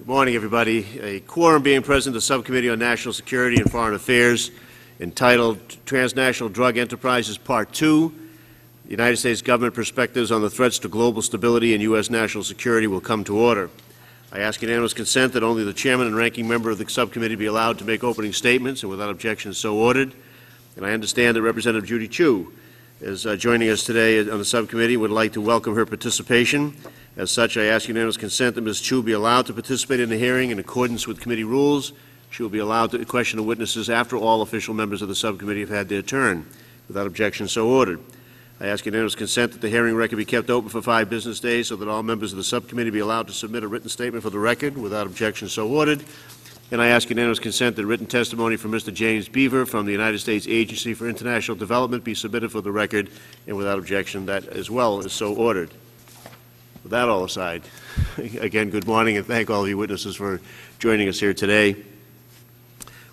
Good morning, everybody. A quorum being present, the Subcommittee on National Security and Foreign Affairs, entitled Transnational Drug Enterprises, Part 2, the United States Government Perspectives on the Threats to Global Stability and U.S. National Security, will come to order. I ask unanimous consent that only the Chairman and Ranking Member of the Subcommittee be allowed to make opening statements, and without objection so ordered. And I understand that Representative Judy Chu is joining us today on the Subcommittee. Would like to welcome her participation. As such, I ask unanimous consent that Ms. Chu be allowed to participate in the hearing in accordance with committee rules. She will be allowed to question the witnesses after all official members of the subcommittee have had their turn. Without objection, so ordered. I ask unanimous consent that the hearing record be kept open for 5 business days so that all members of the subcommittee be allowed to submit a written statement for the record. Without objection, so ordered. And I ask unanimous consent that written testimony from Mr. James Beaver from the United States Agency for International Development be submitted for the record, and without objection, that as well is so ordered. With that all aside, again, good morning, and thank all of you witnesses for joining us here today.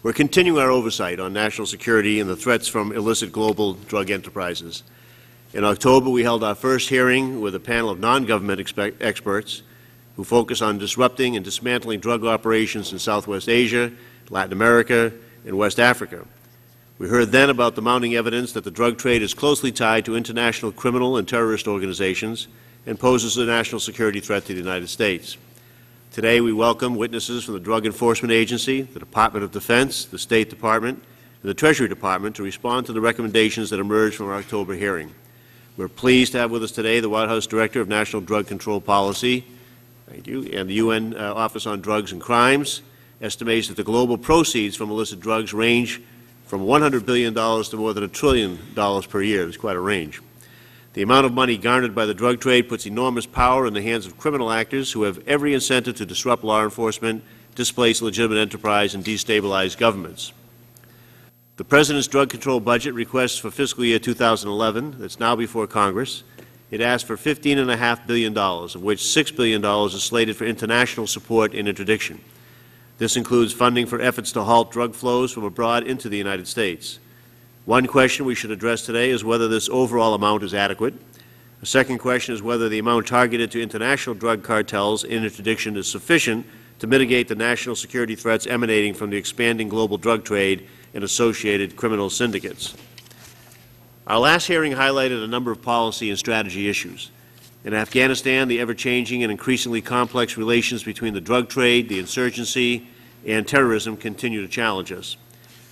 We're continuing our oversight on national security and the threats from illicit global drug enterprises. In October, we held our first hearing with a panel of non-government experts who focus on disrupting and dismantling drug operations in Southwest Asia, Latin America, and West Africa. We heard then about the mounting evidence that the drug trade is closely tied to international criminal and terrorist organizations and poses a national security threat to the United States. Today, we welcome witnesses from the Drug Enforcement Agency, the Department of Defense, the State Department, and the Treasury Department to respond to the recommendations that emerged from our October hearing. We're pleased to have with us today the White House Director of National Drug Control Policy, thank you, and the UN Office on Drugs and Crimes estimates that the global proceeds from illicit drugs range from $100 billion to more than $1 trillion per year. It's quite a range. The amount of money garnered by the drug trade puts enormous power in the hands of criminal actors who have every incentive to disrupt law enforcement, displace legitimate enterprise, and destabilize governments. The President's drug control budget requests for fiscal year 2011, that's now before Congress, it asks for $15.5 billion, of which $6 billion is slated for international support and interdiction. This includes funding for efforts to halt drug flows from abroad into the United States. One question we should address today is whether this overall amount is adequate. A second question is whether the amount targeted to international drug cartels in interdiction is sufficient to mitigate the national security threats emanating from the expanding global drug trade and associated criminal syndicates. Our last hearing highlighted a number of policy and strategy issues. In Afghanistan, the ever-changing and increasingly complex relations between the drug trade, the insurgency, and terrorism continue to challenge us.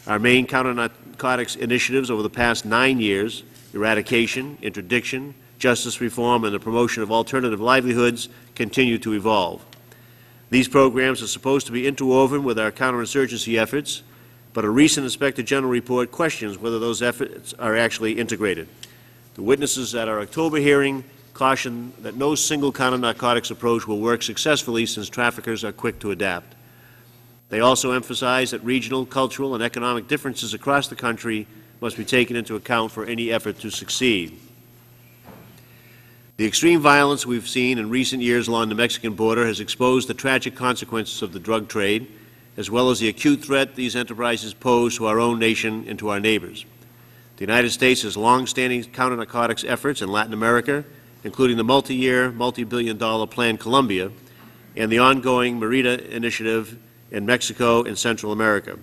Our main counter-narcotics initiatives over the past 9 years, eradication, interdiction, justice reform, and the promotion of alternative livelihoods, continue to evolve. These programs are supposed to be interwoven with our counterinsurgency efforts, but a recent Inspector General report questions whether those efforts are actually integrated. The witnesses at our October hearing cautioned that no single counter-narcotics approach will work successfully since traffickers are quick to adapt. They also emphasize that regional, cultural, and economic differences across the country must be taken into account for any effort to succeed. The extreme violence we've seen in recent years along the Mexican border has exposed the tragic consequences of the drug trade, as well as the acute threat these enterprises pose to our own nation and to our neighbors. The United States has long-standing counter-narcotics efforts in Latin America, including the multi-year, multi-billion-dollar Plan Colombia, and the ongoing Merida initiative in Mexico and Central America.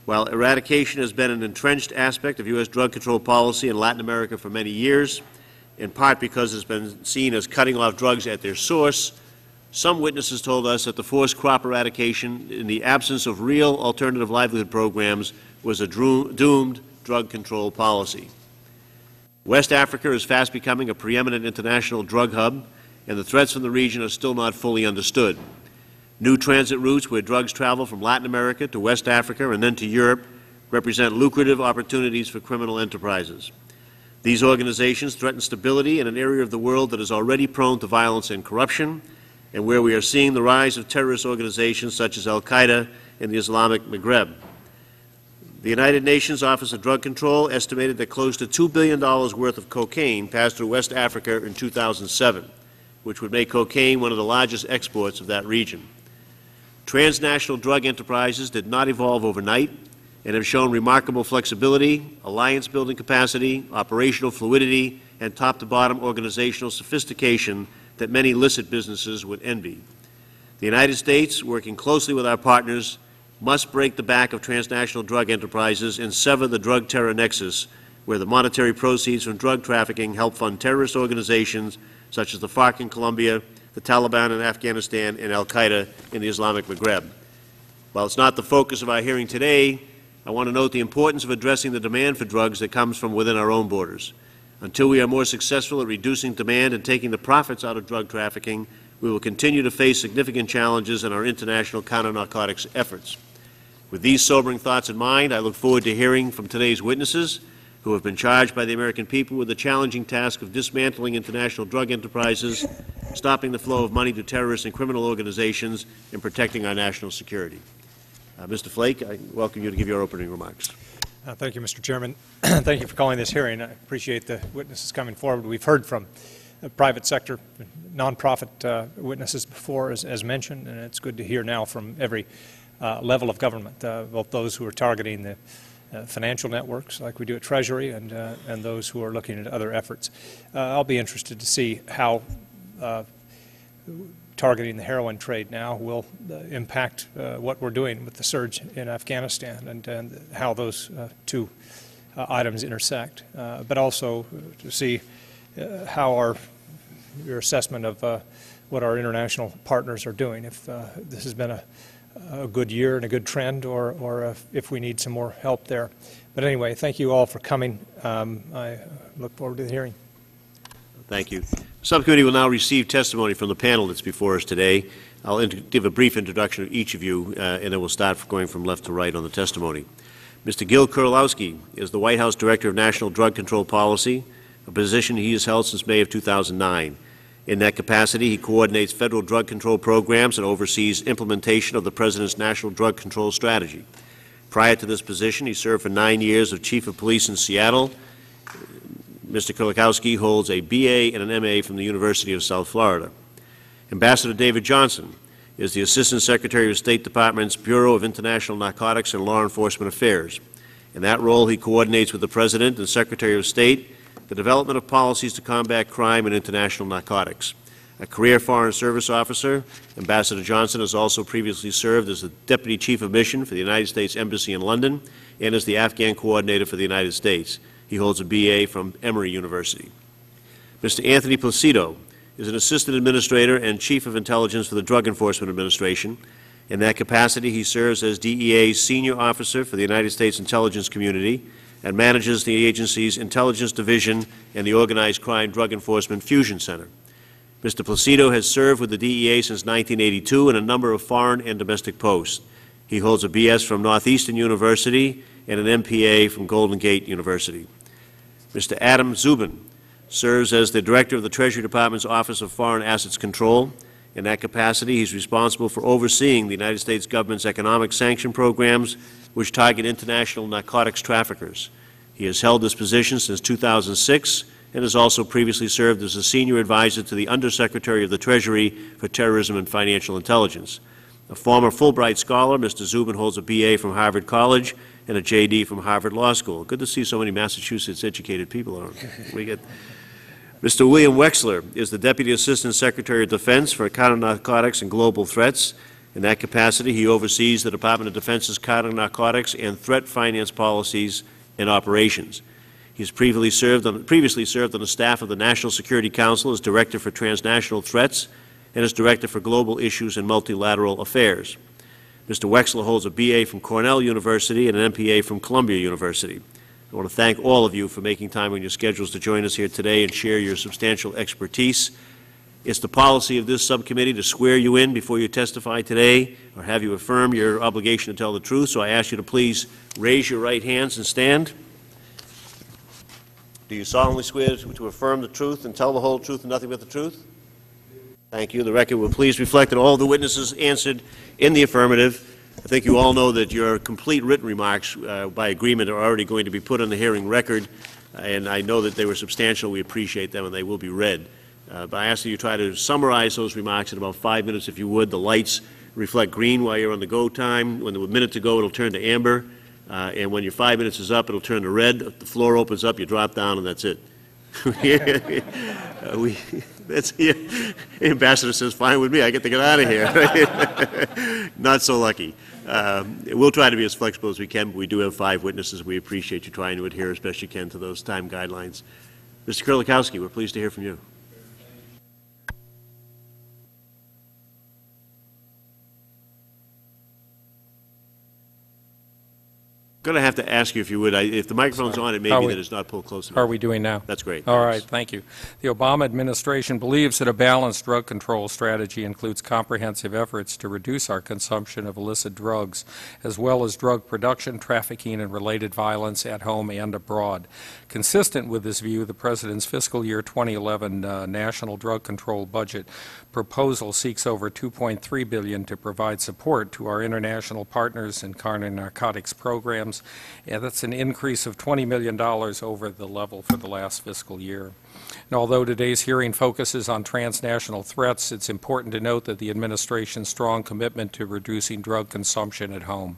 While eradication has been an entrenched aspect of U.S. drug control policy in Latin America for many years, in part because it's been seen as cutting off drugs at their source, some witnesses told us that the forced crop eradication in the absence of real alternative livelihood programs was a doomed drug control policy. West Africa is fast becoming a preeminent international drug hub, and the threats from the region are still not fully understood. New transit routes where drugs travel from Latin America to West Africa and then to Europe represent lucrative opportunities for criminal enterprises. These organizations threaten stability in an area of the world that is already prone to violence and corruption, and where we are seeing the rise of terrorist organizations such as Al-Qaeda and the Islamic Maghreb. The United Nations Office of Drug Control estimated that close to $2 billion worth of cocaine passed through West Africa in 2007, which would make cocaine one of the largest exports of that region. Transnational drug enterprises did not evolve overnight and have shown remarkable flexibility, alliance-building capacity, operational fluidity, and top-to-bottom organizational sophistication that many illicit businesses would envy. The United States, working closely with our partners, must break the back of transnational drug enterprises and sever the drug terror nexus, where the monetary proceeds from drug trafficking help fund terrorist organizations such as the FARC in Colombia, the Taliban in Afghanistan, and al-Qaeda in the Islamic Maghreb. While it's not the focus of our hearing today, I want to note the importance of addressing the demand for drugs that comes from within our own borders. Until we are more successful at reducing demand and taking the profits out of drug trafficking, we will continue to face significant challenges in our international counter-narcotics efforts. With these sobering thoughts in mind, I look forward to hearing from today's witnesses, who have been charged by the American people with the challenging task of dismantling international drug enterprises, stopping the flow of money to terrorist and criminal organizations, and protecting our national security. Mr. Flake, I welcome you to give your opening remarks. Thank you, Mr. Chairman. Thank you for calling this hearing. I appreciate the witnesses coming forward. We've heard from private sector, nonprofit witnesses before, as mentioned, and it's good to hear now from every level of government, both those who are targeting the financial networks like we do at Treasury and those who are looking at other efforts. I'll be interested to see how targeting the heroin trade now will impact what we're doing with the surge in Afghanistan and how those two items intersect, but also to see how your assessment of what our international partners are doing, if this has been a good year and a good trend, or if we need some more help there. But anyway, thank you all for coming. I look forward to the hearing. Thank you. The subcommittee will now receive testimony from the panel that's before us today. I'll give a brief introduction of each of you, and then we'll start going from left to right on the testimony. Mr. Gil Kurlowski is the White House Director of National Drug Control Policy, a position he has held since May of 2009. In that capacity, he coordinates federal drug control programs and oversees implementation of the President's National Drug Control Strategy. Prior to this position, he served for 9 years as Chief of Police in Seattle. Mr. Kurlowski holds a BA and an MA from the University of South Florida. Ambassador David Johnson is the Assistant Secretary of the State Department's Bureau of International Narcotics and Law Enforcement Affairs. In that role, he coordinates with the President and Secretary of State the development of policies to combat crime and international narcotics. A career Foreign Service officer, Ambassador Johnson has also previously served as the Deputy Chief of Mission for the United States Embassy in London and as the Afghan Coordinator for the United States. He holds a BA from Emory University. Mr. Anthony Placido is an Assistant Administrator and Chief of Intelligence for the Drug Enforcement Administration. In that capacity, he serves as DEA's Senior Officer for the United States Intelligence Community and manages the agency's Intelligence Division and the Organized Crime Drug Enforcement Fusion Center. Mr. Placido has served with the DEA since 1982 in a number of foreign and domestic posts. He holds a BS from Northeastern University and an MPA from Golden Gate University. Mr. Adam Zubin serves as the Director of the Treasury Department's Office of Foreign Assets Control. In that capacity, he's responsible for overseeing the United States government's economic sanction programs which target international narcotics traffickers. He has held this position since 2006 and has also previously served as a senior advisor to the Undersecretary of the Treasury for Terrorism and Financial Intelligence. A former Fulbright scholar, Mr. Zubin holds a BA from Harvard College and a JD from Harvard Law School. Good to see so many Massachusetts-educated people on. Mr. William Wexler is the Deputy Assistant Secretary of Defense for Counter-Narcotics and Global Threats. In that capacity, he oversees the Department of Defense's counter-narcotics and threat finance policies and operations. He has previously served on the staff of the National Security Council as Director for Transnational Threats and as Director for Global Issues and Multilateral Affairs. Mr. Wexler holds a BA from Cornell University and an MPA from Columbia University. I want to thank all of you for making time on your schedules to join us here today and share your substantial expertise. It's the policy of this subcommittee to swear you in before you testify today or have you affirm your obligation to tell the truth, so I ask you to please raise your right hands and stand. Do you solemnly swear to affirm the truth and tell the whole truth and nothing but the truth? Thank you. The record will please reflect that all the witnesses answered in the affirmative. I think you all know that your complete written remarks by agreement are already going to be put on the hearing record, and I know that they were substantial. We appreciate them, and they will be read. But I ask that you try to summarize those remarks in about 5 minutes, if you would. The lights reflect green while you're on the go time. When there's a minute to go, it'll turn to amber. And when your 5 minutes is up, it'll turn to red. If the floor opens up, you drop down, and that's it. The ambassador says, fine with me, I get to get out of here. Not so lucky. We'll try to be as flexible as we can, but we do have 5 witnesses. We appreciate you trying to adhere as best you can to those time guidelines. Mr. Kurlikowski, we're pleased to hear from you. Going to have to ask you if you would. If the microphone's on, it may be that it's not pulled close enough. How are we doing now? That's great. All right, thank you. The Obama administration believes that a balanced drug control strategy includes comprehensive efforts to reduce our consumption of illicit drugs, as well as drug production, trafficking, and related violence at home and abroad. Consistent with this view, the President's fiscal year 2011 National Drug Control Budget proposal seeks over $2.3 billion to provide support to our international partners in counter-narcotics programs, and that's an increase of $20 million over the level for the last fiscal year. And although today's hearing focuses on transnational threats, it's important to note that the administration's strong commitment to reducing drug consumption at home.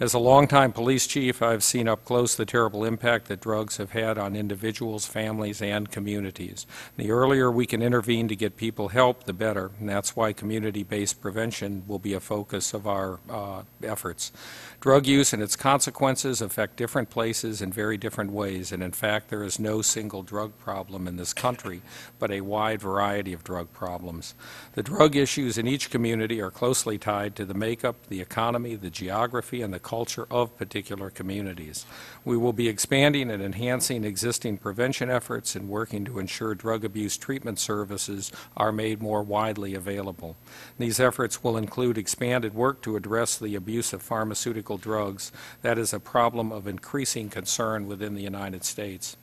As a longtime police chief, I've seen up close the terrible impact that drugs have had on individuals, families, and communities. The earlier we can intervene to get people help, the better, and that's why community-based prevention will be a focus of our efforts. Drug use and its consequences affect different places in very different ways, and in fact, there is no single drug problem in this country, but a wide variety of drug problems. The drug issues in each community are closely tied to the makeup, the economy, the geography, and the culture of particular communities. We will be expanding and enhancing existing prevention efforts and working to ensure drug abuse treatment services are made more widely available. These efforts will include expanded work to address the abuse of pharmaceutical drugs. That is a problem of increasing concern within the United States.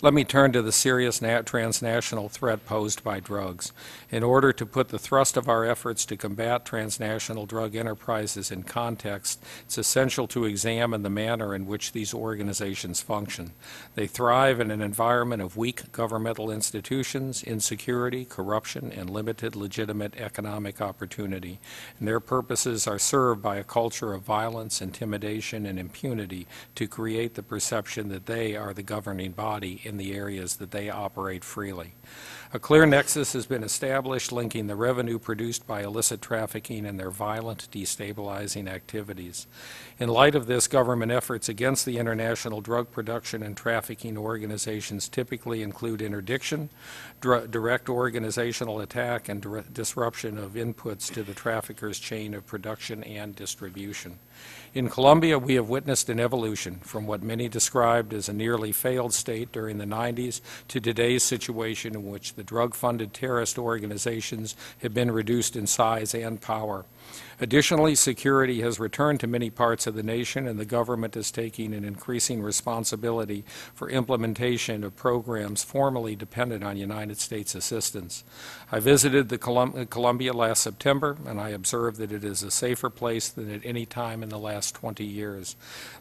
Let me turn to the serious transnational threat posed by drugs. In order to put the thrust of our efforts to combat transnational drug enterprises in context, it's essential to examine the manner in which these organizations function. They thrive in an environment of weak governmental institutions, insecurity, corruption, and limited legitimate economic opportunity. And their purposes are served by a culture of violence, intimidation, and impunity to create the perception that they are the governing body in the areas that they operate freely. A clear nexus has been established linking the revenue produced by illicit trafficking and their violent, destabilizing activities. In light of this, government efforts against the international drug production and trafficking organizations typically include interdiction, direct organizational attack, and disruption of inputs to the traffickers' chain of production and distribution. In Colombia, we have witnessed an evolution from what many described as a nearly failed state during the 90s to today's situation in which the drug-funded terrorist organizations have been reduced in size and power. Additionally, security has returned to many parts of the nation, and the government is taking an increasing responsibility for implementation of programs formerly dependent on United States assistance. I visited Colombia last September, and I observed that it is a safer place than at any time in the last 20 years.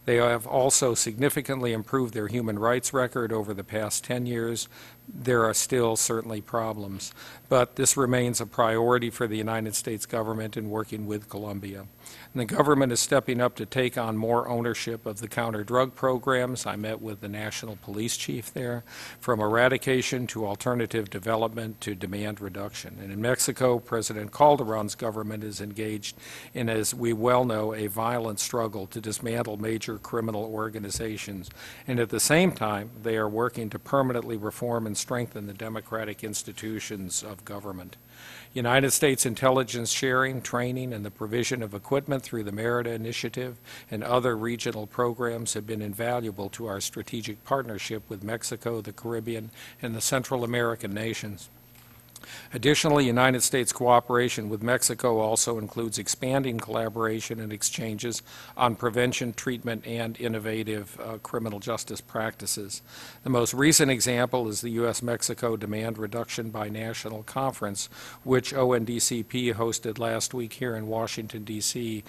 They have also significantly improved their human rights record over the past 10 years. There are still certainly problems, but this remains a priority for the United States government in working with Colombia. And the government is stepping up to take on more ownership of the counter-drug programs. I met with the national police chief there, from eradication to alternative development to demand reduction. And in Mexico, President Calderon's government is engaged in, as we well know, a violent struggle to dismantle major criminal organizations. And at the same time, they are working to permanently reform and strengthen the democratic institutions of government. United States intelligence sharing, training, and the provision of equipment through the Merida Initiative and other regional programs have been invaluable to our strategic partnership with Mexico, the Caribbean, and the Central American nations. Additionally, United States cooperation with Mexico also includes expanding collaboration and exchanges on prevention, treatment, and innovative criminal justice practices. The most recent example is the U.S.-Mexico Demand Reduction Binational Conference, which ONDCP hosted last week here in Washington, D.C.,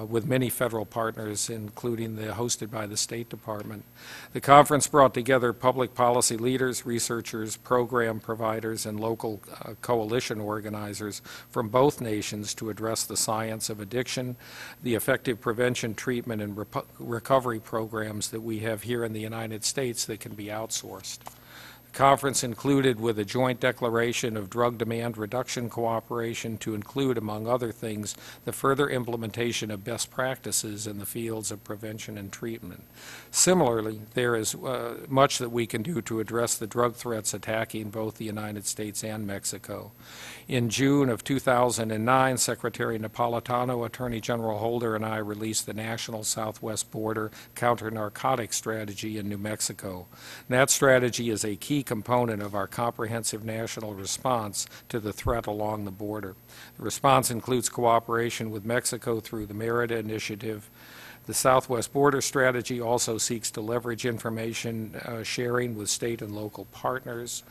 with many federal partners, including the hosted by the State Department. The conference brought together public policy leaders, researchers, program providers, and local coalition organizers from both nations to address the science of addiction, the effective prevention, treatment, and recovery programs that we have here in the United States that can be outsourced. The The conference included with a joint declaration of drug demand reduction cooperation to include, among other things, the further implementation of best practices in the fields of prevention and treatment. Similarly, there is much that we can do to address the drug threats attacking both the United States and Mexico. In June of 2009, Secretary Napolitano, Attorney General Holder, and I released the National Southwest Border Counter-Narcotics Strategy in New Mexico. And that strategy is a key component of our comprehensive national response to the threat along the border. The response includes cooperation with Mexico through the Merida Initiative. The Southwest Border Strategy also seeks to leverage information sharing with state and local partners.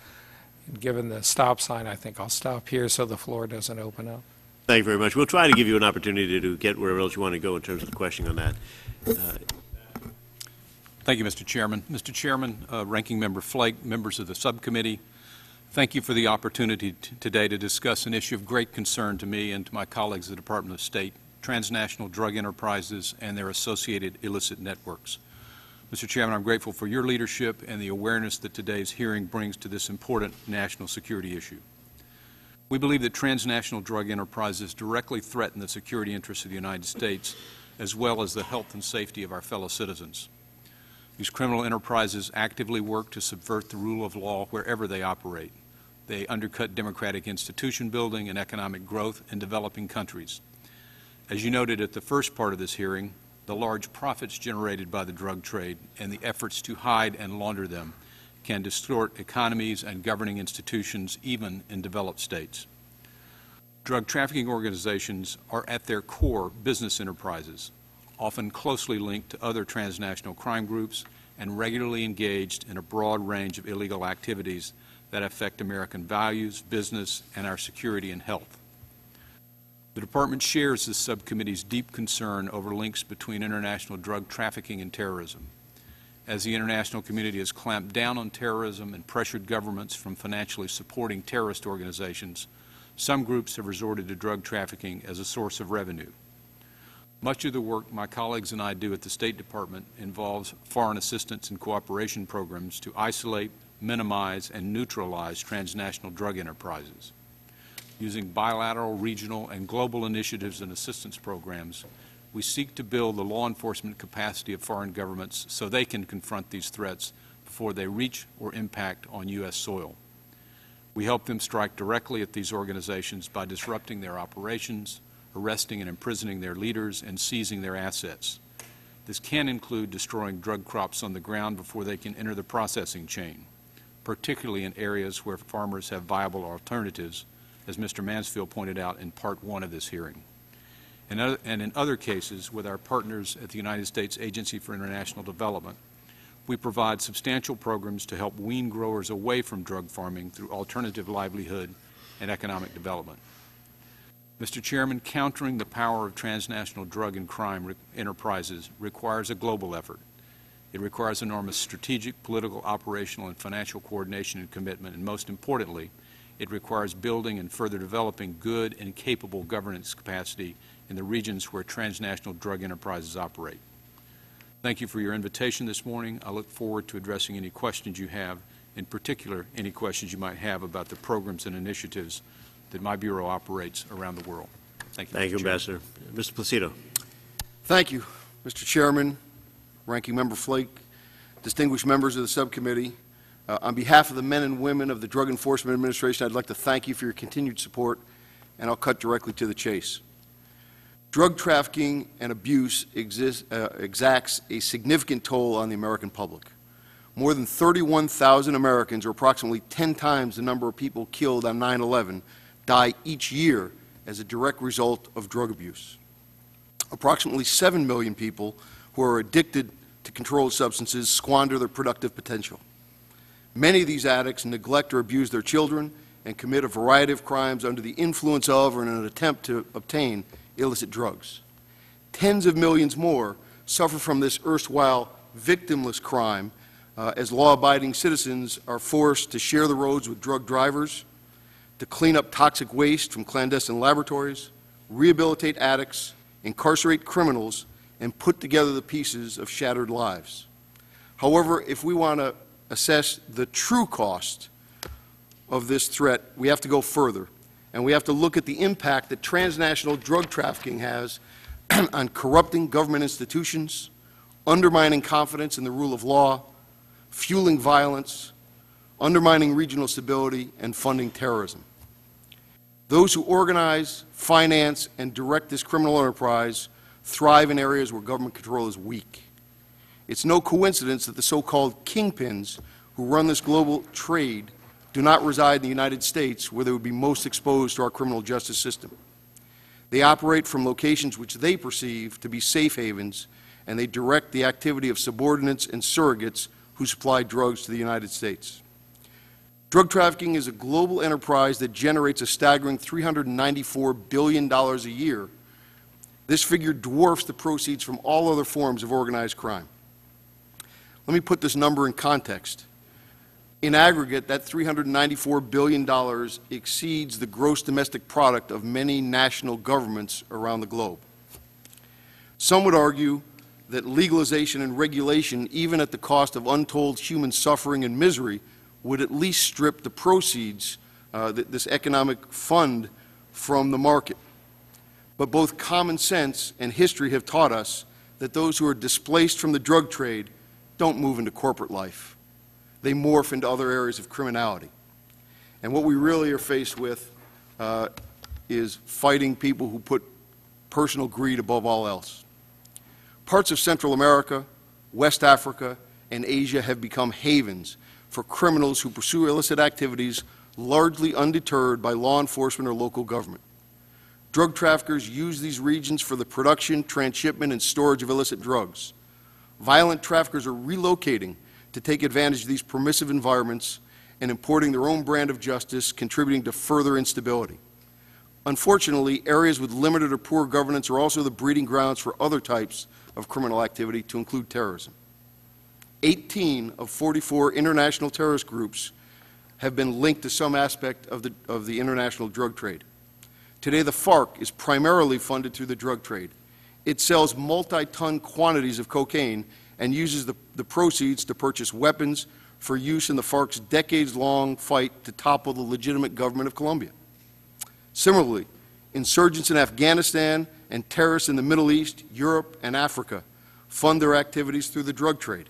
And given the stop sign, I think I'll stop here so the floor doesn't open up. Thank you very much. We'll try to give you an opportunity to get wherever else you want to go in terms of the questioning on that. Thank you, Mr. Chairman. Mr. Chairman, Ranking Member Flake, members of the subcommittee, thank you for the opportunity today to discuss an issue of great concern to me and to my colleagues at the Department of State, transnational drug enterprises and their associated illicit networks. Mr. Chairman, I'm grateful for your leadership and the awareness that today's hearing brings to this important national security issue. We believe that transnational drug enterprises directly threaten the security interests of the United States as well as the health and safety of our fellow citizens. These criminal enterprises actively work to subvert the rule of law wherever they operate. They undercut democratic institution building and economic growth in developing countries. As you noted at the first part of this hearing, the large profits generated by the drug trade and the efforts to hide and launder them can distort economies and governing institutions even in developed states. Drug trafficking organizations are at their core business enterprises, often closely linked to other transnational crime groups and regularly engaged in a broad range of illegal activities that affect American values, business, and our security and health. The Department shares this subcommittee's deep concern over links between international drug trafficking and terrorism. As the international community has clamped down on terrorism and pressured governments from financially supporting terrorist organizations, some groups have resorted to drug trafficking as a source of revenue. Much of the work my colleagues and I do at the State Department involves foreign assistance and cooperation programs to isolate, minimize, and neutralize transnational drug enterprises. Using bilateral, regional, and global initiatives and assistance programs, we seek to build the law enforcement capacity of foreign governments so they can confront these threats before they reach or impact on U.S. soil. We help them strike directly at these organizations by disrupting their operations, arresting and imprisoning their leaders, and seizing their assets. This can include destroying drug crops on the ground before they can enter the processing chain, particularly in areas where farmers have viable alternatives, as Mr. Mansfield pointed out in Part 1 of this hearing. And in other cases, with our partners at the United States Agency for International Development, we provide substantial programs to help wean growers away from drug farming through alternative livelihood and economic development. Mr. Chairman, countering the power of transnational drug and crime enterprises requires a global effort. It requires enormous strategic, political, operational, and financial coordination and commitment, and most importantly, it requires building and further developing good and capable governance capacity in the regions where transnational drug enterprises operate. Thank you for your invitation this morning. I look forward to addressing any questions you have, in particular any questions you might have about the programs and initiatives that my Bureau operates around the world. Thank you. Thank you, Ambassador. Mr. Placido. Thank you, Mr. Chairman, Ranking Member Flake, distinguished members of the subcommittee. On behalf of the men and women of the Drug Enforcement Administration, I'd like to thank you for your continued support, and I'll cut directly to the chase. Drug trafficking and abuse exacts a significant toll on the American public. More than 31,000 Americans, or approximately 10 times the number of people killed on 9/11, die each year as a direct result of drug abuse. Approximately 7 million people who are addicted to controlled substances squander their productive potential. Many of these addicts neglect or abuse their children and commit a variety of crimes under the influence of or in an attempt to obtain illicit drugs. Tens of millions more suffer from this erstwhile victimless crime as law-abiding citizens are forced to share the roads with drug drivers, to clean up toxic waste from clandestine laboratories, rehabilitate addicts, incarcerate criminals, and put together the pieces of shattered lives. However, if we want to assess the true cost of this threat, we have to go further, and we have to look at the impact that transnational drug trafficking has on corrupting government institutions, undermining confidence in the rule of law, fueling violence, undermining regional stability, and funding terrorism. Those who organize, finance, and direct this criminal enterprise thrive in areas where government control is weak. It's no coincidence that the so-called kingpins who run this global trade do not reside in the United States, where they would be most exposed to our criminal justice system. They operate from locations which they perceive to be safe havens, and they direct the activity of subordinates and surrogates who supply drugs to the United States. Drug trafficking is a global enterprise that generates a staggering $394 billion a year. This figure dwarfs the proceeds from all other forms of organized crime. Let me put this number in context. In aggregate, that $394 billion exceeds the gross domestic product of many national governments around the globe. Some would argue that legalization and regulation, even at the cost of untold human suffering and misery, would at least strip the proceeds, this economic fund, from the market. But both common sense and history have taught us that those who are displaced from the drug trade don't move into corporate life. They morph into other areas of criminality. And what we really are faced with is fighting people who put personal greed above all else. Parts of Central America, West Africa, and Asia have become havens for criminals who pursue illicit activities largely undeterred by law enforcement or local government. Drug traffickers use these regions for the production, transshipment, and storage of illicit drugs. Violent traffickers are relocating to take advantage of these permissive environments and importing their own brand of justice, contributing to further instability. Unfortunately, areas with limited or poor governance are also the breeding grounds for other types of criminal activity, to include terrorism. 18 of 44 international terrorist groups have been linked to some aspect of the international drug trade. Today, the FARC is primarily funded through the drug trade. It sells multi-ton quantities of cocaine and uses the proceeds to purchase weapons for use in the FARC's decades-long fight to topple the legitimate government of Colombia. Similarly, insurgents in Afghanistan and terrorists in the Middle East, Europe, and Africa fund their activities through the drug trade.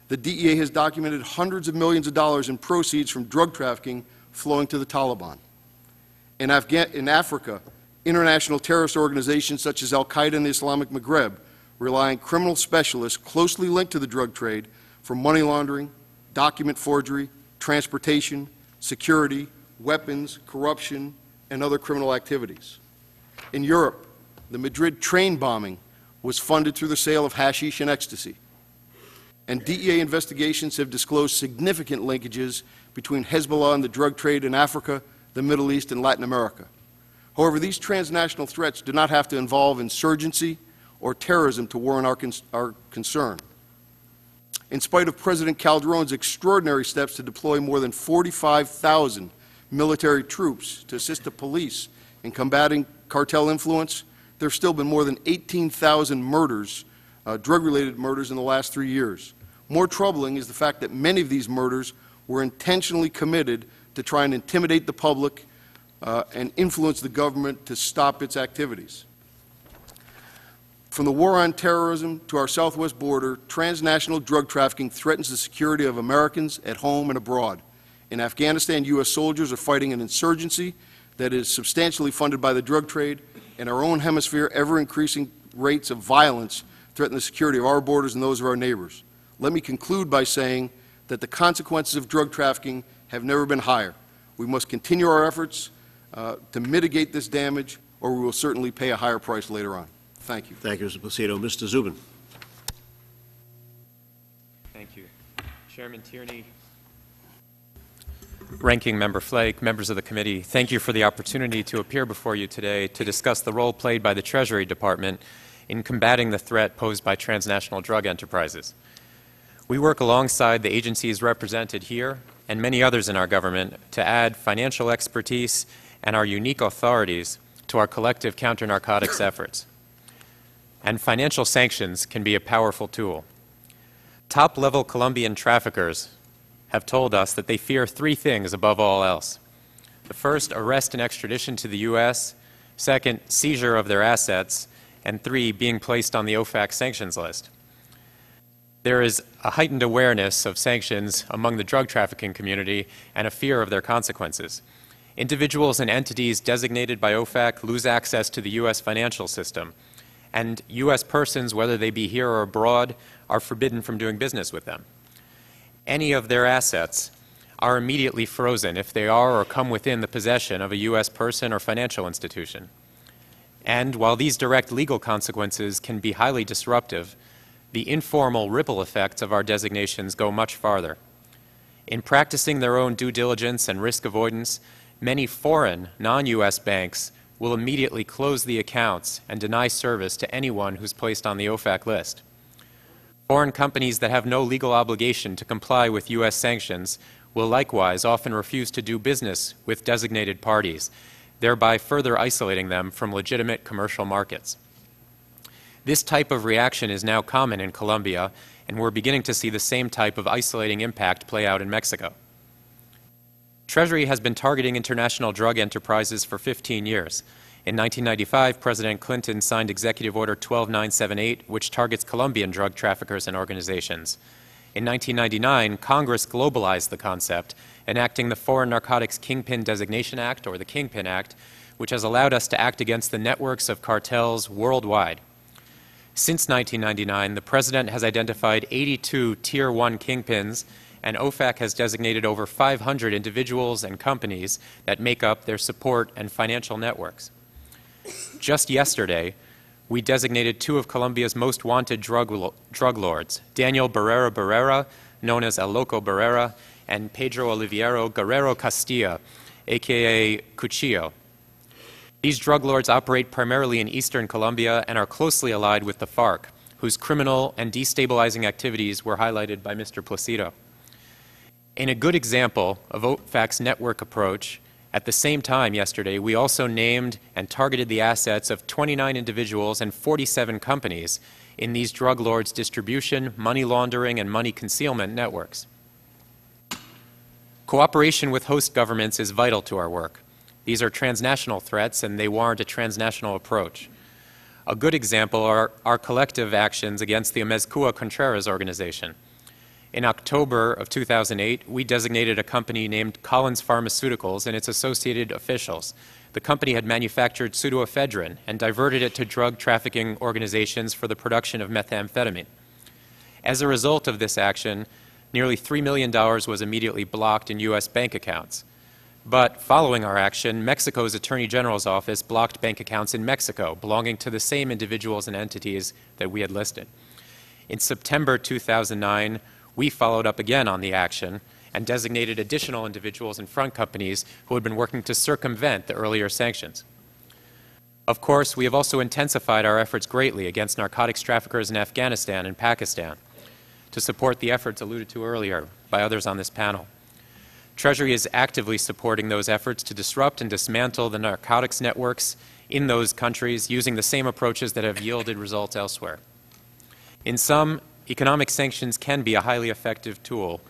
The DEA has documented hundreds of millions of dollars in proceeds from drug trafficking flowing to the Taliban. In Africa, international terrorist organizations such as Al-Qaeda and the Islamic Maghreb rely on criminal specialists closely linked to the drug trade for money laundering, document forgery, transportation, security, weapons, corruption, and other criminal activities. In Europe, the Madrid train bombing was funded through the sale of hashish and ecstasy. And DEA investigations have disclosed significant linkages between Hezbollah and the drug trade in Africa, the Middle East, and Latin America. However, these transnational threats do not have to involve insurgency or terrorism to warrant our concern. In spite of President Calderon's extraordinary steps to deploy more than 45,000 military troops to assist the police in combating cartel influence, there have still been more than 18,000 murders, drug-related murders, in the last 3 years. More troubling is the fact that many of these murders were intentionally committed to try and intimidate the public and influence the government to stop its activities. From the war on terrorism to our southwest border, transnational drug trafficking threatens the security of Americans at home and abroad. In Afghanistan, U.S. soldiers are fighting an insurgency that is substantially funded by the drug trade. In our own hemisphere, ever-increasing rates of violence threaten the security of our borders and those of our neighbors. Let me conclude by saying that the consequences of drug trafficking have never been higher. We must continue our efforts to mitigate this damage, or we will certainly pay a higher price later on. Thank you. Thank you, Mr. Placido. Mr. Zubin. Thank you. Chairman Tierney, Ranking Member Flake, members of the committee, thank you for the opportunity to appear before you today to discuss the role played by the Treasury Department in combating the threat posed by transnational drug enterprises. We work alongside the agencies represented here and many others in our government to add financial expertise and our unique authorities to our collective counter-narcotics efforts. And financial sanctions can be a powerful tool. Top-level Colombian traffickers have told us that they fear three things above all else. The first, arrest and extradition to the U.S., second, seizure of their assets, and three, being placed on the OFAC sanctions list. There is a heightened awareness of sanctions among the drug trafficking community and a fear of their consequences. Individuals and entities designated by OFAC lose access to the U.S. financial system, and U.S. persons, whether they be here or abroad, are forbidden from doing business with them. Any of their assets are immediately frozen if they are or come within the possession of a U.S. person or financial institution. And while these direct legal consequences can be highly disruptive, the informal ripple effects of our designations go much farther. In practicing their own due diligence and risk avoidance, many foreign, non-U.S. banks will immediately close the accounts and deny service to anyone who's placed on the OFAC list. Foreign companies that have no legal obligation to comply with U.S. sanctions will likewise often refuse to do business with designated parties, thereby further isolating them from legitimate commercial markets. This type of reaction is now common in Colombia, and we're beginning to see the same type of isolating impact play out in Mexico. Treasury has been targeting international drug enterprises for 15 years. In 1995, President Clinton signed Executive Order 12978, which targets Colombian drug traffickers and organizations. In 1999, Congress globalized the concept, enacting the Foreign Narcotics Kingpin Designation Act, or the Kingpin Act, which has allowed us to act against the networks of cartels worldwide. Since 1999, the President has identified 82 Tier 1 kingpins, and OFAC has designated over 500 individuals and companies that make up their support and financial networks. Just yesterday, we designated two of Colombia's most wanted drug lords, Daniel Barrera, known as El Loco Barrera, and Pedro Oliviero Guerrero Castilla, a.k.a. Cuchillo. These drug lords operate primarily in eastern Colombia and are closely allied with the FARC, whose criminal and destabilizing activities were highlighted by Mr. Placido. In a good example of OFAC's network approach, at the same time yesterday, we also named and targeted the assets of 29 individuals and 47 companies in these drug lords' distribution, money laundering, and money concealment networks. Cooperation with host governments is vital to our work. These are transnational threats, and they warrant a transnational approach. A good example are our collective actions against the Amezcua Contreras organization. In October of 2008, we designated a company named Collins Pharmaceuticals and its associated officials. The company had manufactured pseudoephedrine and diverted it to drug trafficking organizations for the production of methamphetamine. As a result of this action, nearly $3 million was immediately blocked in U.S. bank accounts. But following our action, Mexico's Attorney General's office blocked bank accounts in Mexico belonging to the same individuals and entities that we had listed. In September 2009, we followed up again on the action and designated additional individuals and front companies who had been working to circumvent the earlier sanctions. Of course, we have also intensified our efforts greatly against narcotics traffickers in Afghanistan and Pakistan to support the efforts alluded to earlier by others on this panel. Treasury is actively supporting those efforts to disrupt and dismantle the narcotics networks in those countries using the same approaches that have yielded results elsewhere. In sum, economic sanctions can be a highly effective tool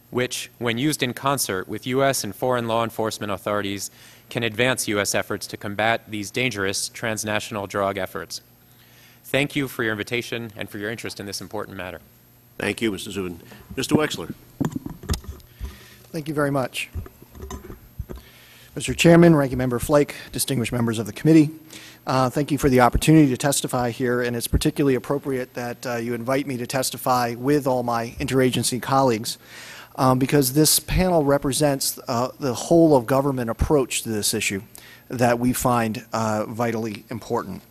which, when used in concert with U.S. and foreign law enforcement authorities, can advance U.S. efforts to combat these dangerous transnational drug efforts. Thank you for your invitation and for your interest in this important matter. Thank you, Mr. Zubin. Mr. Wexler. Thank you very much. Mr. Chairman, Ranking Member Flake, distinguished members of the committee, thank you for the opportunity to testify here, and it's particularly appropriate that you invite me to testify with all my interagency colleagues because this panel represents the whole of government approach to this issue that we find vitally important.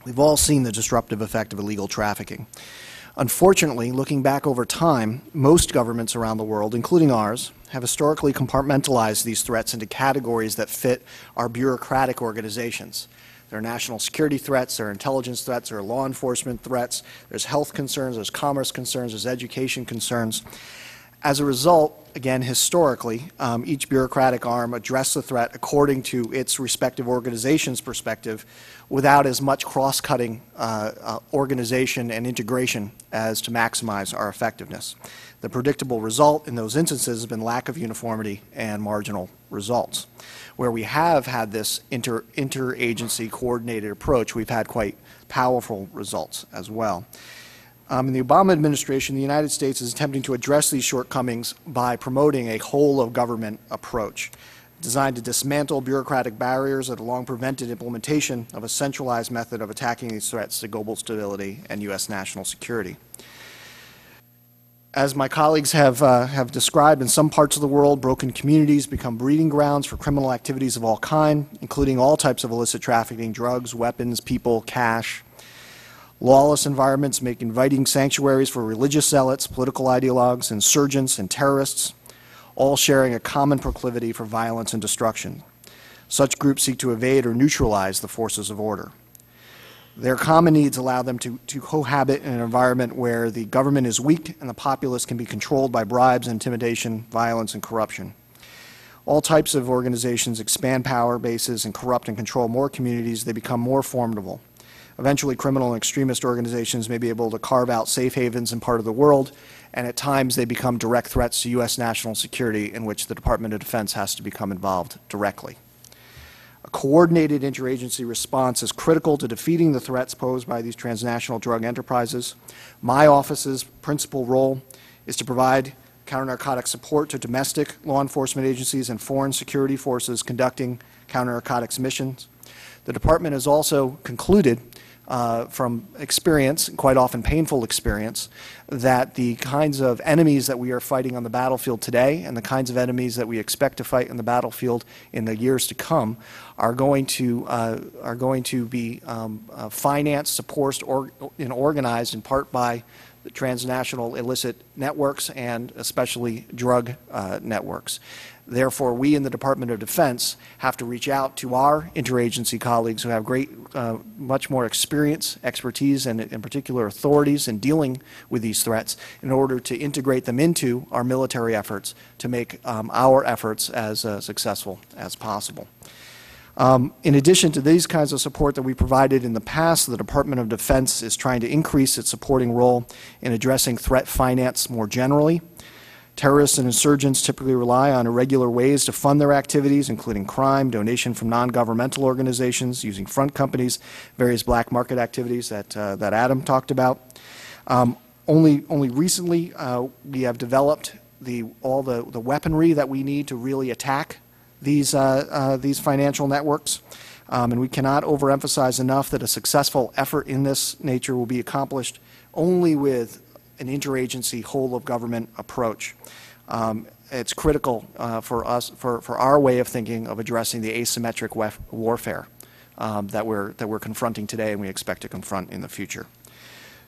We've all seen the disruptive effect of illegal trafficking. Unfortunately, looking back over time, most governments around the world, including ours, have historically compartmentalized these threats into categories that fit our bureaucratic organizations. There are national security threats, there are intelligence threats, there are law enforcement threats, there's health concerns, there's commerce concerns, there's education concerns. As a result, again, historically, each bureaucratic arm addressed the threat according to its respective organization's perspective without as much cross-cutting organization and integration as to maximize our effectiveness. The predictable result in those instances has been lack of uniformity and marginal results. Where we have had this interagency coordinated approach, we've had quite powerful results as well. In the Obama administration, the United States is attempting to address these shortcomings by promoting a whole-of-government approach designed to dismantle bureaucratic barriers that have long prevented implementation of a centralized method of attacking these threats to global stability and U.S. national security. As my colleagues have described, in some parts of the world, broken communities become breeding grounds for criminal activities of all kinds, including all types of illicit trafficking, drugs, weapons, people, cash. Lawless environments make inviting sanctuaries for religious zealots, political ideologues, insurgents, and terrorists, all sharing a common proclivity for violence and destruction. Such groups seek to evade or neutralize the forces of order. Their common needs allow them to cohabit in an environment where the government is weak and the populace can be controlled by bribes, intimidation, violence, and corruption. All types of organizations expand power bases and corrupt and control more communities. They become more formidable. Eventually, criminal and extremist organizations may be able to carve out safe havens in part of the world, and at times they become direct threats to U.S. national security in which the Department of Defense has to become involved directly. A coordinated interagency response is critical to defeating the threats posed by these transnational drug enterprises. My office's principal role is to provide counter-narcotic support to domestic law enforcement agencies and foreign security forces conducting counter-narcotics missions. The Department has also concluded from experience, quite often painful experience, that the kinds of enemies that we are fighting on the battlefield today and the kinds of enemies that we expect to fight in the battlefield in the years to come are going to be financed, supported, and organized in part by the transnational illicit networks and especially drug networks. Therefore, we in the Department of Defense have to reach out to our interagency colleagues who have much more experience, expertise, and in particular authorities in dealing with these threats in order to integrate them into our military efforts to make our efforts as successful as possible. In addition to these kinds of support that we provided in the past, the Department of Defense is trying to increase its supporting role in addressing threat finance more generally. Terrorists and insurgents typically rely on irregular ways to fund their activities, including crime, donation from non-governmental organizations, using front companies, various black market activities that Adam talked about. Only recently we have developed all the weaponry that we need to really attack these financial networks. And we cannot overemphasize enough that a successful effort in this nature will be accomplished only with an interagency whole-of-government approach. It's critical for us, for our way of thinking of addressing the asymmetric warfare that we're confronting today and we expect to confront in the future.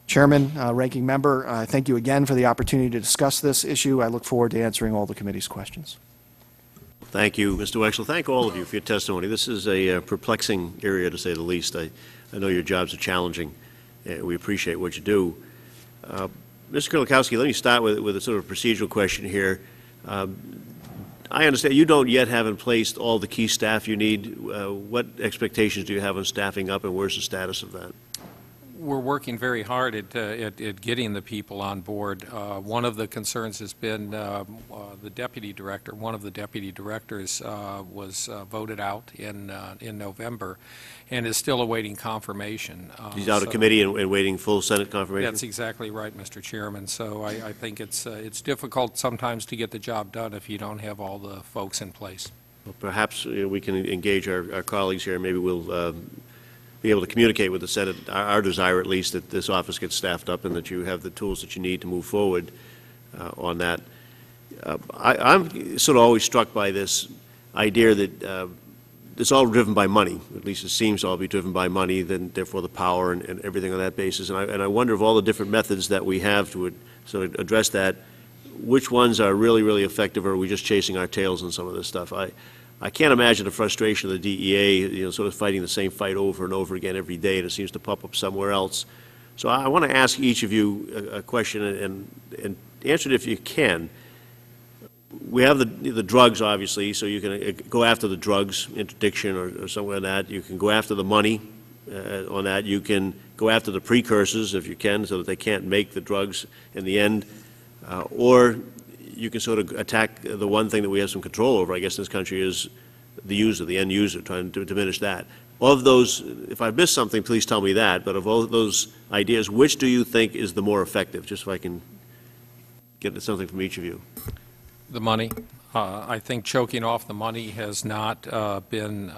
Chairman, Ranking Member, thank you again for the opportunity to discuss this issue. I look forward to answering all the committee's questions. Thank you, Mr. Wexler. Thank all of you for your testimony. This is a perplexing area, to say the least. I know your jobs are challenging. We appreciate what you do. Mr. Kulikowski, let me start with a sort of procedural question here. I understand you don't yet have in place all the key staff you need. What expectations do you have on staffing up, and where's the status of that? We're working very hard at getting the people on board. One of the concerns has been the deputy director. One of the deputy directors was voted out in November and is still awaiting confirmation. He's out of committee and waiting full Senate confirmation? That's exactly right, Mr. Chairman. So I think it's difficult sometimes to get the job done if you don't have all the folks in place. Well, perhaps we can engage our colleagues here. Maybe we'll be able to communicate with the Senate, our desire at least, that this office gets staffed up and that you have the tools that you need to move forward on that. I'm sort of always struck by this idea that it's all driven by money. At least it seems to all be driven by money, then therefore the power and everything on that basis. And I wonder, of all the different methods that we have to sort of address that, which ones are really, really effective, or are we just chasing our tails on some of this stuff? I can't imagine the frustration of the DEA, sort of fighting the same fight over and over again every day, and it seems to pop up somewhere else. So I want to ask each of you a question and answer it if you can. we have the drugs, obviously, so you can go after the drugs, interdiction or something like that. You can go after the money on that. You can go after the precursors if you can, so that they can't make the drugs in the end. Or you can sort of attack the one thing that we have some control over, I guess, in this country is the user, the end user, trying to diminish that. Of those, if I missed something, please tell me that, but of all those ideas, which do you think is the more effective? Just so I can get something from each of you. The money. I think choking off the money has not been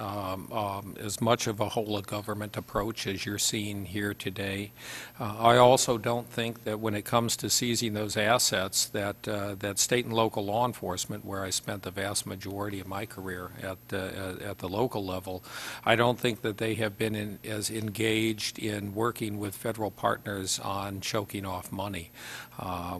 as much of a whole-of-government approach as you're seeing here today. I also don't think that when it comes to seizing those assets that state and local law enforcement, where I spent the vast majority of my career at the local level, I don't think that they have been as engaged in working with federal partners on choking off money.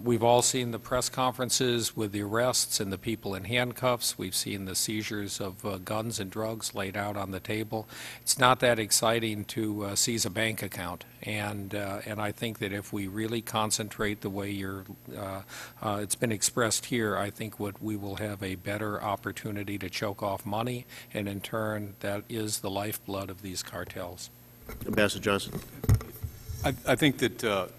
We've all seen the press conferences with the arrests and the people in handcuffs. We've seen the seizures of guns and drugs laid out on the table. It's not that exciting to seize a bank account, and I think that if we really concentrate the way it's been expressed here, I think we will have a better opportunity to choke off money, and in turn, that is the lifeblood of these cartels. Ambassador Johnson. I think that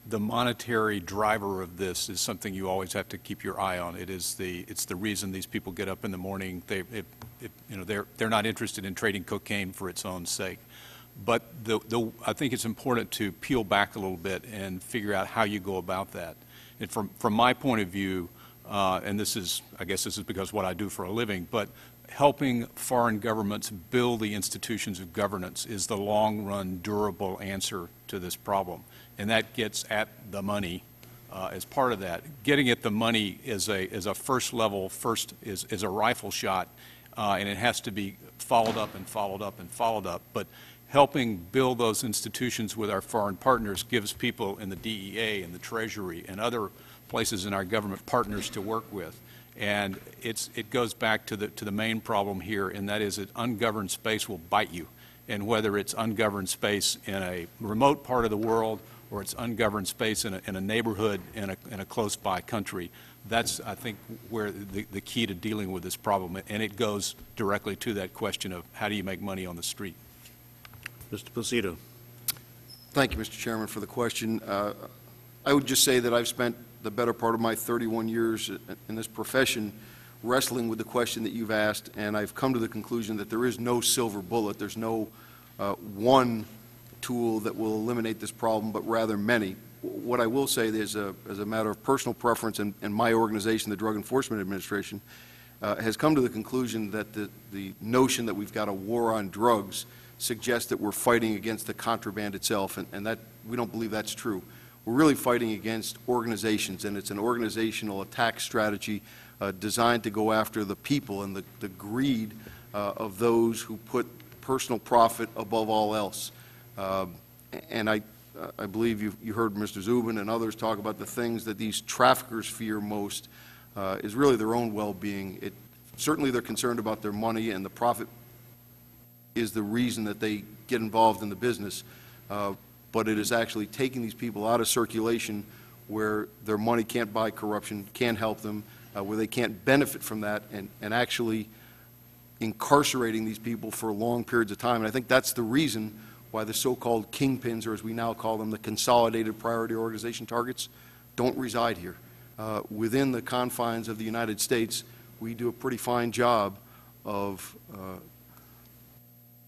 the monetary driver of this is something you always have to keep your eye on. It's the reason these people get up in the morning. They're not interested in trading cocaine for its own sake. But I think it's important to peel back a little bit and figure out how you go about that. And from my point of view, and I guess this is because what I do for a living, but helping foreign governments build the institutions of governance is the long-run, durable answer to this problem. And that gets at the money as part of that. Getting at the money is a first level, is a rifle shot, and it has to be followed up and followed up and followed up. But helping build those institutions with our foreign partners gives people in the DEA and the Treasury and other places in our government partners to work with. And it goes back to the main problem here, and that is that ungoverned space will bite you. And whether it's ungoverned space in a remote part of the world or it's ungoverned space in a neighborhood in a close-by country, that's, I think, where the key to dealing with this problem. And it goes directly to that question of how do you make money on the street. Mr. Placido. Thank you, Mr. Chairman, for the question. I would just say that I've spent the better part of my 31 years in this profession wrestling with the question that you've asked, and I've come to the conclusion that there is no silver bullet. There's no one tool that will eliminate this problem, but rather many. What I will say is, as a matter of personal preference, and my organization, the Drug Enforcement Administration, has come to the conclusion that the notion that we've got a war on drugs suggests that we're fighting against the contraband itself, and that we don't believe that's true. We're really fighting against organizations, and it's an organizational attack strategy designed to go after the people and the greed of those who put personal profit above all else. And I believe you heard Mr. Zubin and others talk about the things that these traffickers fear most is really their own well-being. Certainly they're concerned about their money, and the profit is the reason that they get involved in the business. But it is actually taking these people out of circulation where their money can't buy corruption, can't help them, where they can't benefit from that, and actually incarcerating these people for long periods of time. And I think that's the reason why the so-called kingpins, or as we now call them, the consolidated priority organization targets, don't reside here. Within the confines of the United States, we do a pretty fine job of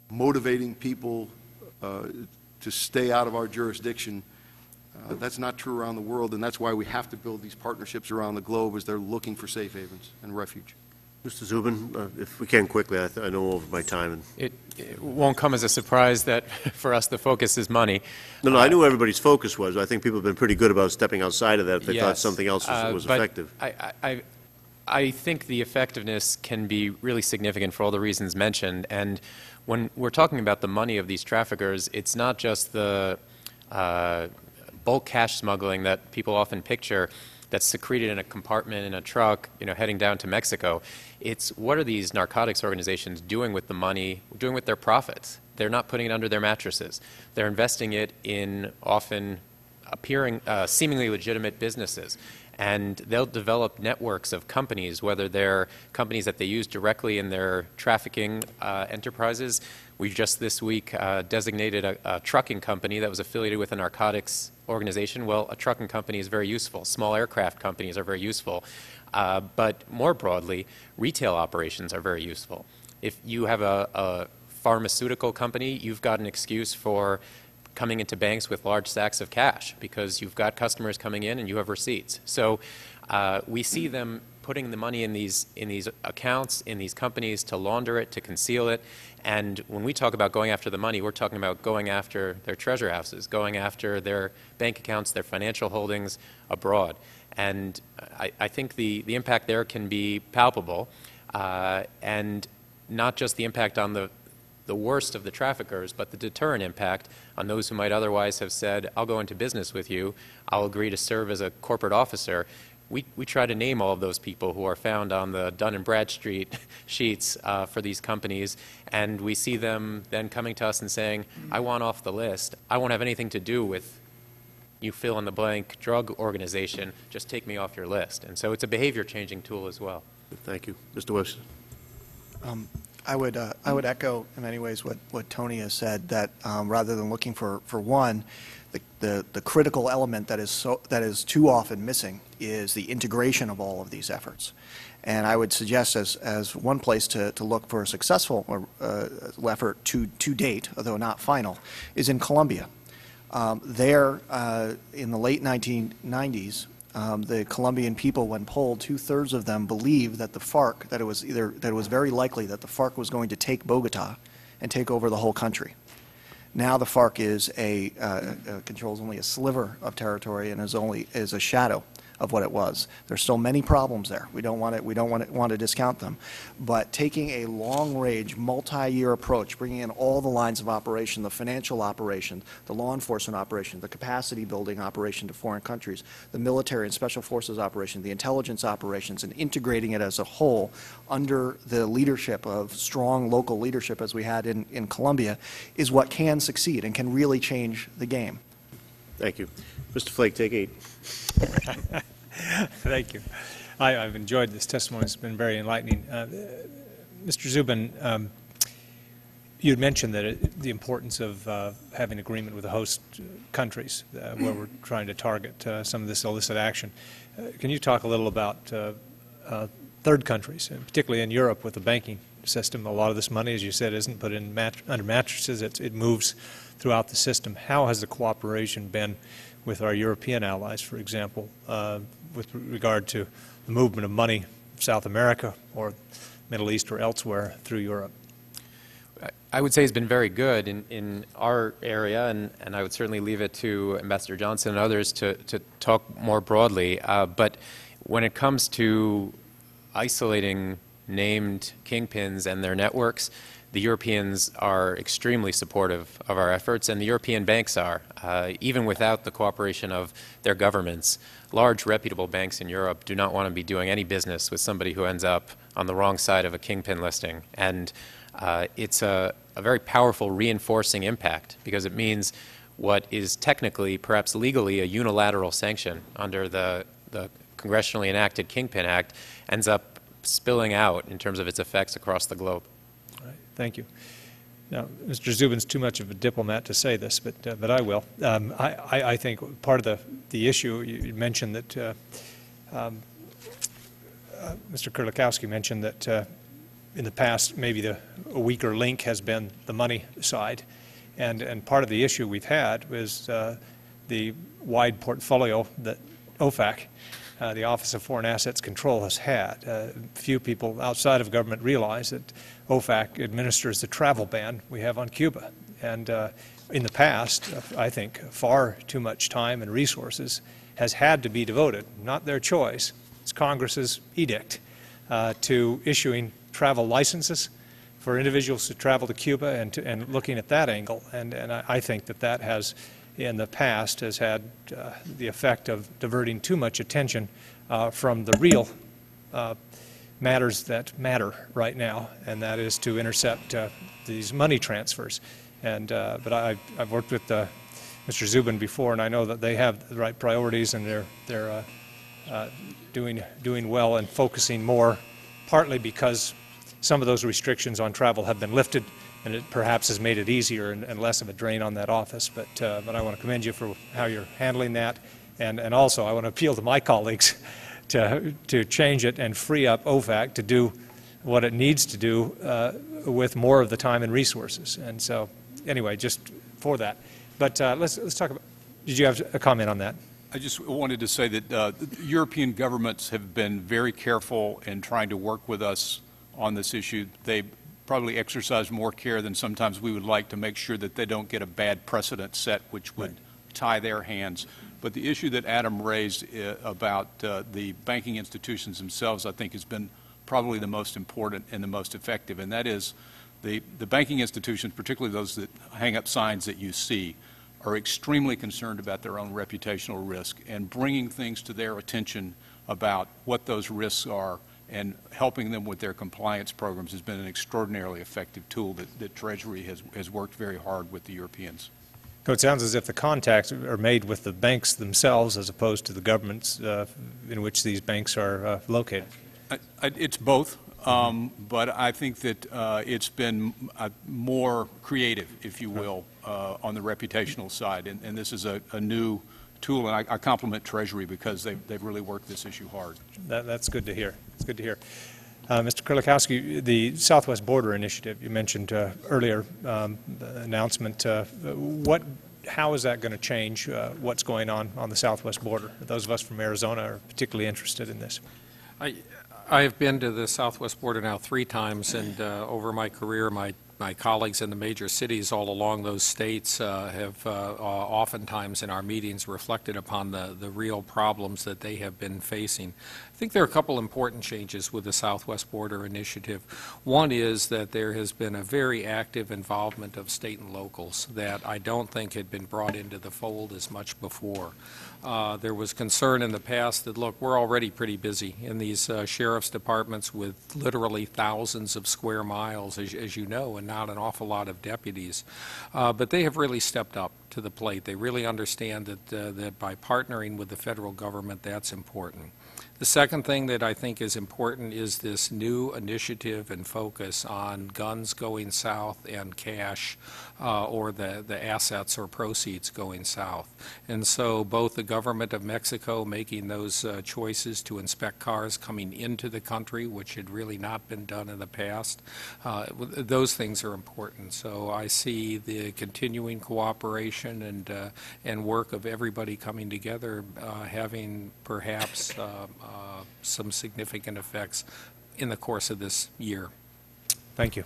motivating people to stay out of our jurisdiction. That's not true around the world, and that's why we have to build these partnerships around the globe as they're looking for safe havens and refuge. Mr. Zubin, if we can quickly, I know over my time. It won't come as a surprise that for us the focus is money. No, I knew everybody's focus was. I think people have been pretty good about stepping outside of that if they thought something else was effective. I think the effectiveness can be really significant for all the reasons mentioned. And when we're talking about the money of these traffickers, it's not just the bulk cash smuggling that people often picture that's secreted in a compartment in a truck, heading down to Mexico. It's what are these narcotics organizations doing with the money, doing with their profits? They're not putting it under their mattresses. They're investing it in often appearing seemingly legitimate businesses. and they'll develop networks of companies, whether they're companies that they use directly in their trafficking enterprises. We just this week designated a trucking company that was affiliated with a narcotics organization. Well, a trucking company is very useful. Small aircraft companies are very useful. But more broadly, retail operations are very useful. If you have a pharmaceutical company, you've got an excuse for coming into banks with large stacks of cash because you've got customers coming in and you have receipts. So we see them putting the money in these accounts, in these companies to launder it, to conceal it. And when we talk about going after the money, we're talking about going after their treasure houses, going after their bank accounts, their financial holdings abroad. And I think the impact there can be palpable, and not just the impact on the worst of the traffickers, but the deterrent impact on those who might otherwise have said, I'll go into business with you, I'll agree to serve as a corporate officer. We try to name all of those people who are found on the Dun & Bradstreet sheets for these companies, and we see them then coming to us and saying, I want off the list. I won't have anything to do with you fill in the blank drug organization, just take me off your list. And so it's a behavior changing tool as well. Thank you. Mr. Webster. I would echo in many ways what Tony has said, that rather than looking for one, the critical element that is too often missing is the integration of all of these efforts. And I would suggest as one place to look for a successful effort to date, although not final, is in Colombia. There, in the late 1990s, the Colombian people, when polled, 2/3 of them believed that the FARC, that it was very likely that the FARC was going to take Bogota and take over the whole country. Now the FARC controls only a sliver of territory and is a shadow of what it was. There's still many problems there. We don't want to discount them, but taking a long-range, multi-year approach, bringing in all the lines of operation, the financial operation, the law enforcement operation, the capacity building operation to foreign countries, the military and special forces operation, the intelligence operations, and integrating it as a whole under the leadership of strong local leadership as we had in Colombia, is what can succeed and can really change the game. Thank you. Mr. Flake, take 8. Thank you. I've enjoyed this testimony. It's been very enlightening. Mr. Zubin, you had mentioned that the importance of having agreement with the host countries where we're trying to target some of this illicit action. Can you talk a little about third countries, and particularly in Europe with the banking system? A lot of this money, as you said, isn't put in under mattresses. It moves throughout the system. How has the cooperation been with our European allies, for example, with regard to the movement of money from South America or Middle East or elsewhere through Europe? I would say it's been very good in our area, and I would certainly leave it to Ambassador Johnson and others to talk more broadly. But when it comes to isolating named kingpins and their networks, the Europeans are extremely supportive of our efforts, and the European banks are, even without the cooperation of their governments. Large, reputable banks in Europe do not want to be doing any business with somebody who ends up on the wrong side of a kingpin listing. And it's a very powerful reinforcing impact, because it means what is technically, perhaps legally, a unilateral sanction under the congressionally enacted Kingpin Act ends up spilling out in terms of its effects across the globe. Thank you. Now, Mr. Zubin's too much of a diplomat to say this, but I will. I think part of the issue, you mentioned that Mr. Kurlikowski mentioned that in the past maybe a weaker link has been the money side, and part of the issue we've had was the wide portfolio that OFAC, the Office of Foreign Assets Control, has had. Few people outside of government realize that OFAC administers the travel ban we have on Cuba. And in the past, I think far too much time and resources has had to be devoted, not their choice, it's Congress's edict, to issuing travel licenses for individuals to travel to Cuba and looking at that angle. And I think that has, in the past, has had the effect of diverting too much attention from the real matters that matter right now, and that is to intercept these money transfers. And but I've worked with Mr. Zubin before, and I know that they have the right priorities, and they're doing well and focusing more, partly because some of those restrictions on travel have been lifted, and it perhaps has made it easier and less of a drain on that office. But I want to commend you for how you're handling that, and also I want to appeal to my colleagues to change it and free up OFAC to do what it needs to do with more of the time and resources. And so, anyway, just for that. But let's talk about. Did you have a comment on that? I just wanted to say that European governments have been very careful in trying to work with us on this issue. They probably exercise more care than sometimes we would like to make sure that they don't get a bad precedent set which would tie their hands. But the issue that Adam raised about the banking institutions themselves, I think, has been probably the most important and the most effective, and that is the banking institutions, particularly those that hang up signs that you see, are extremely concerned about their own reputational risk, and bringing things to their attention about what those risks are and helping them with their compliance programs has been an extraordinarily effective tool that Treasury has worked very hard with the Europeans. So it sounds as if the contacts are made with the banks themselves as opposed to the governments in which these banks are located. It's both, but I think that it's been more creative, if you will, on the reputational side, and this is a new tool, and I compliment Treasury because they've really worked this issue hard. That's good to hear. It's good to hear. Mr. Kurlikowski, the Southwest Border Initiative, you mentioned earlier, the announcement. How is that going to change what's going on the Southwest border? Those of us from Arizona are particularly interested in this. I have been to the Southwest border now 3 times, and over my career, my colleagues in the major cities all along those states have oftentimes in our meetings reflected upon the real problems that they have been facing. I think there are a couple important changes with the Southwest Border Initiative. One is that there has been a very active involvement of state and locals that I don't think had been brought into the fold as much before. There was concern in the past that, look, we're already pretty busy in these sheriff's departments with literally thousands of square miles, as you know, and not an awful lot of deputies. But they have really stepped up to the plate. They really understand that by partnering with the federal government, that's important. The second thing that I think is important is this new initiative and focus on guns going south and cash or the assets or proceeds going south. And so both the government of Mexico making those choices to inspect cars coming into the country, which had really not been done in the past, those things are important. So I see the continuing cooperation and work of everybody coming together having perhaps some significant effects in the course of this year. Thank you.